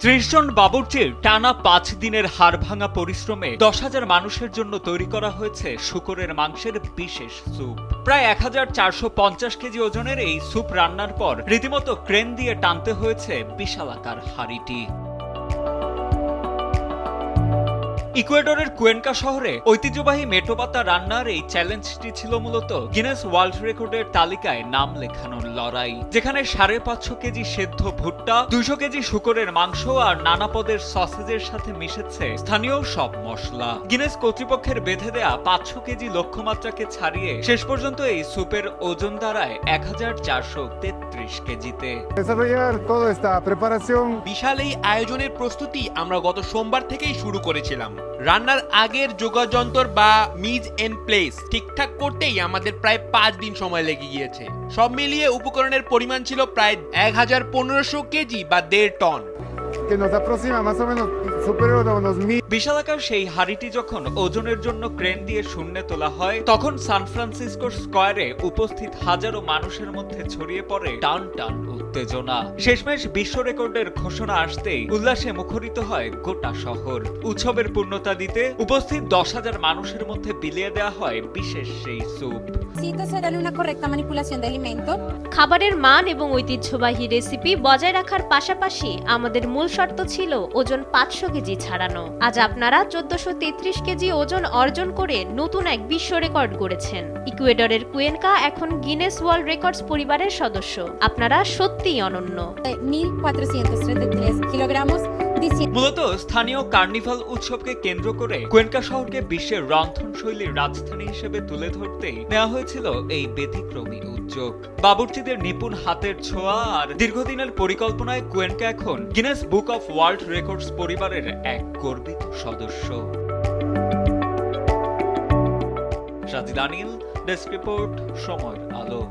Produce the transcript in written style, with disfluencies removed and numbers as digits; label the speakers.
Speaker 1: ৩০ জন বাবুর্চির টানা ৫ দিনের হাড়ভাঙা পরিশ্রমে ১০,০০০ মানুষের জন্য তৈরি করা হয়েছে শূকরের মাংসের বিশেষ স্যুপ। প্রায় ১,৪৫০ কেজি ওজনের এই স্যুপ রান্নার পর রীতিমতো ক্রেন দিয়ে টানতে হয়েছে বিশালাকার হাঁড়িটি। ইকুয়েডরের কুয়েনকা শহরে ঐতিহ্যবাহী মেটোপাতা রান্নার এই চ্যালেঞ্জটি ছিল মূলত গিনেস ওয়ার্ল্ড রেকর্ডের তালিকায় নাম লেখানোর লড়াই, যেখানে ৫৫০ কেজি সেদ্ধ ভুট্টা, ২০০ কেজি শূকরের মাংস আর নানা পদের সসেজের সাথে মিশেছে স্থানীয় সব মশলা। গিনেস কর্তৃপক্ষের বেঁধে দেয়া ৫০০ কেজি লক্ষ্যমাত্রাকে ছাড়িয়ে শেষ পর্যন্ত এই স্যুপের ওজন দাঁড়ায় ১,৪৩৩ কেজিতে।
Speaker 2: বিশাল এই আয়োজনের প্রস্তুতি আমরা গত সোমবার থেকেই শুরু করেছিলাম। রান্নার আগের যোগাযন্ত্র বা মিজ এন্ড প্লেস ঠিকঠাক করতেই আমাদের প্রায় ৫ দিন সময় লেগে গিয়েছে। সব মিলিয়ে উপকরণের পরিমাণ ছিল প্রায় ১,১৫০০ কেজি বা ১.৫ টন।
Speaker 1: বিশালাকার সেই হাড়িটি যখন ওজনের জন্য ক্রেন দিয়ে শূন্যে তোলা হয়, তখন সান ফ্রান্সিসকোর স্কয়ারে উপস্থিত হাজারো মানুষের মধ্যে ছড়িয়ে পড়ে টান টান উত্তেজনা। শেষমেশ বিশ্ব রেকর্ডের ঘোষণা আসতেই উল্লাসে মুখরিত হয় গোটা শহর। উৎসবের পূর্ণতা দিতে উপস্থিত ১০,০০০ মানুষের মধ্যে বিলিয়ে দেওয়া হয় বিশেষ সেই স্যুপ।
Speaker 3: খাবারের মান এবং ঐতিহ্যবাহী রেসিপি বজায় রাখার পাশাপাশি আমাদের মূল শর্ত ছিল ওজন ৫০০ কেজি ছাড়ানো। আজ আপনারা ১৪৩৩ কেজি ওজন অর্জন করে নতুন এক বিশ্ব রেকর্ড গড়েছেন। ইকুয়েডরের কুয়েনকা এখন গিনেস ওয়ার্ল্ড রেকর্ডস পরিবারের সদস্য। আপনারা সত্যিই অনন্য।
Speaker 1: মূলত স্থানীয় কার্নিভাল উৎসবকে কেন্দ্র করে কুয়েনকা শহরকে বিশ্বের রন্ধনশৈলীর রাজধানী হিসেবে তুলে ধরতেই নেওয়া হয়েছিল এই ব্যতিক্রমী উদ্যোগ। বাবুর্চিদের নিপুণ হাতের ছোঁয়া আর দীর্ঘদিনের পরিকল্পনায় কুয়েনকা এখন Guinness book of world records পরিবারের এক গর্বিত সদস্য। সাজিদ আনিল, ডেস্ক রিপোর্ট, সময়ের আলো।